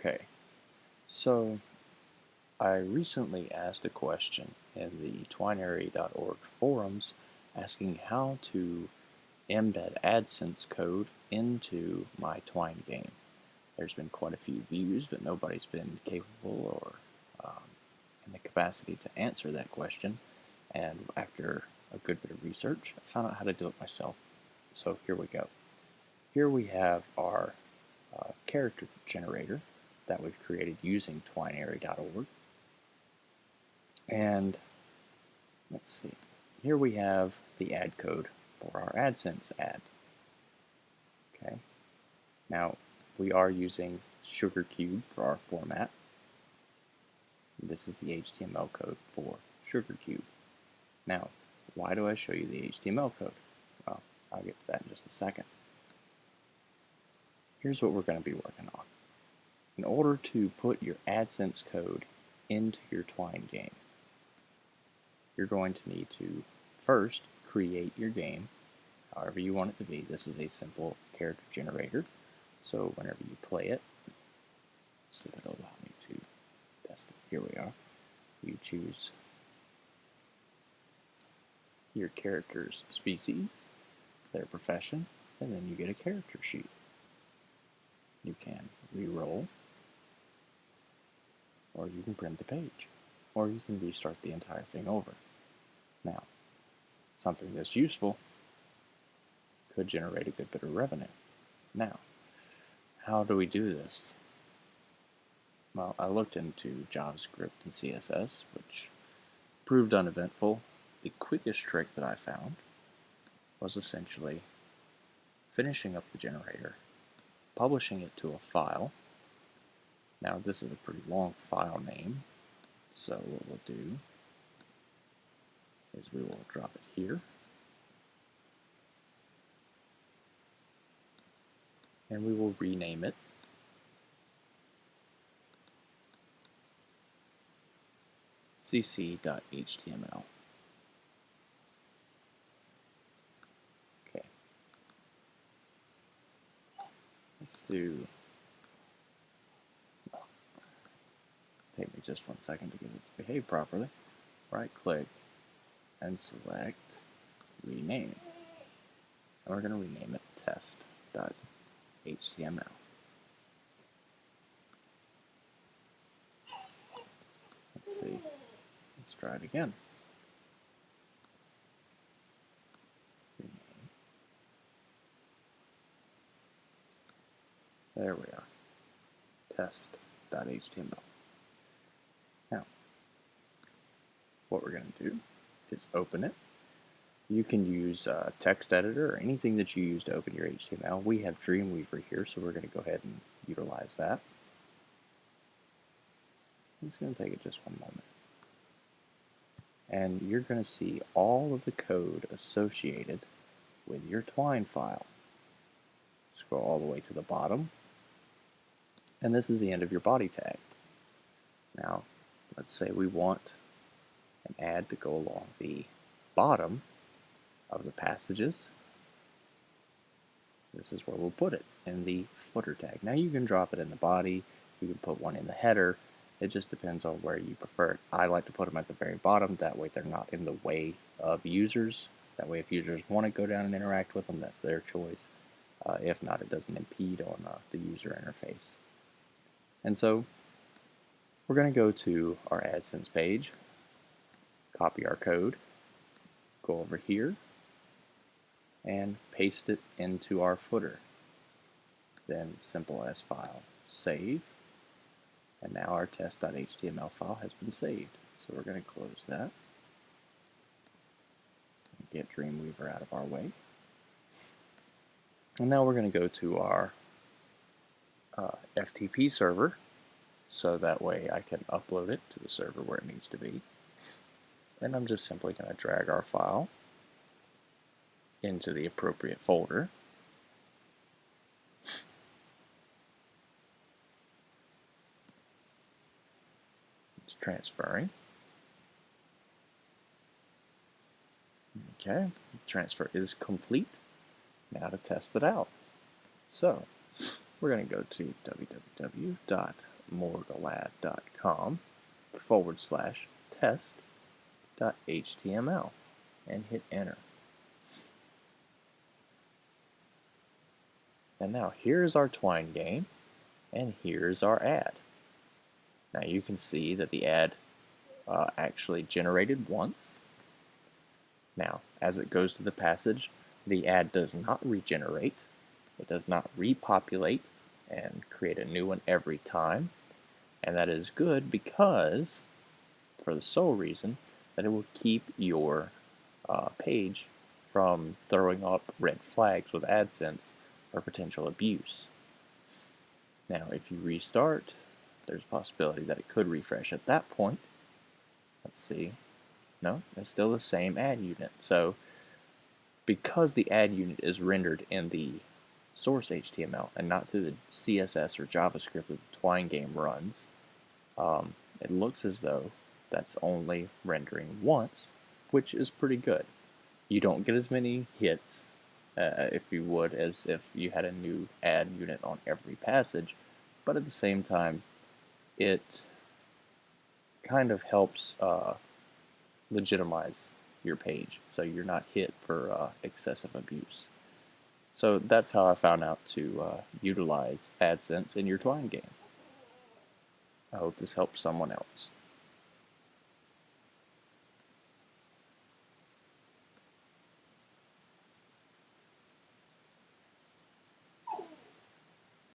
Okay, so I recently asked a question in the twineary.org forums asking how to embed Adsense code into my Twine game. There's been quite a few views, but nobody's been capable or in the capacity to answer that question. And after a good bit of research, I found out how to do it myself. So here we go. Here we have our character generator that we've created using twineary.org. And let's see, here we have the ad code for our Adsense ad. Okay, now we are using SugarCube for our format. This is the HTML code for SugarCube. Now, why do I show you the HTML code? Well, I'll get to that in just a second. Here's what we're going to be working on. In order to put your Adsense code into your Twine game, you're going to need to first create your game however you want it to be. This is a simple character generator, so whenever you play it, so it'll allow me to test it. Here we are. You choose your character's species, their profession, and then you get a character sheet. You can re-roll, or you can print the page, or you can restart the entire thing over. Now, something that's useful could generate a good bit of revenue. Now, how do we do this? Well, I looked into JavaScript and CSS, which proved uneventful. The quickest trick that I found was essentially finishing up the generator, publishing it to a file. Now, this is a pretty long file name, so what we'll do is we will drop it here. And we will rename it cc.html. Okay. Let's do, take me just 1 second to get it to behave properly. Right click and select rename. And we're going to rename it test.html. Let's see. Let's try it again. Rename. There we are. Test.html. Now, what we're going to do is open it. You can use a text editor or anything that you use to open your HTML. We have Dreamweaver here, so we're going to go ahead and utilize that. It's going to take it just 1 moment. And you're going to see all of the code associated with your Twine file. Scroll all the way to the bottom, and this is the end of your body tag. Now, let's say we want an ad to go along the bottom of the passages. This is where we'll put it, in the footer tag. Now you can drop it in the body, you can put one in the header. It just depends on where you prefer it. I like to put them at the very bottom, that way they're not in the way of users. That way if users want to go down and interact with them, that's their choice. If not, it doesn't impede on the user interface. And so we're going to go to our Adsense page, copy our code, go over here, and paste it into our footer. Then simple as file, save, and now our test.html file has been saved. So we're going to close that, get Dreamweaver out of our way. And now we're going to go to our FTP server, so that way I can upload it to the server where it needs to be. And I'm just simply going to drag our file into the appropriate folder. It's transferring. Okay, the transfer is complete. Now to test it out. So, we're going to go to www.morgalad.com/test.html and hit enter. And now here's our Twine game, and here's our ad. Now you can see that the ad actually generated once. Now, as it goes through the passage, the ad does not regenerate. It does not repopulate and create a new one every time. And that is good because, for the sole reason, that it will keep your page from throwing up red flags with Adsense for potential abuse. Now, if you restart, there's a possibility that it could refresh at that point. Let's see. No, it's still the same ad unit. So, because the ad unit is rendered in the source HTML and not through the CSS or JavaScript that the Twine game runs, it looks as though that's only rendering once, which is pretty good. You don't get as many hits, if you would, as if you had a new ad unit on every passage, but at the same time, it kind of helps legitimize your page, so you're not hit for excessive abuse. So that's how I found out to utilize Adsense in your Twine game. I hope this helps someone else.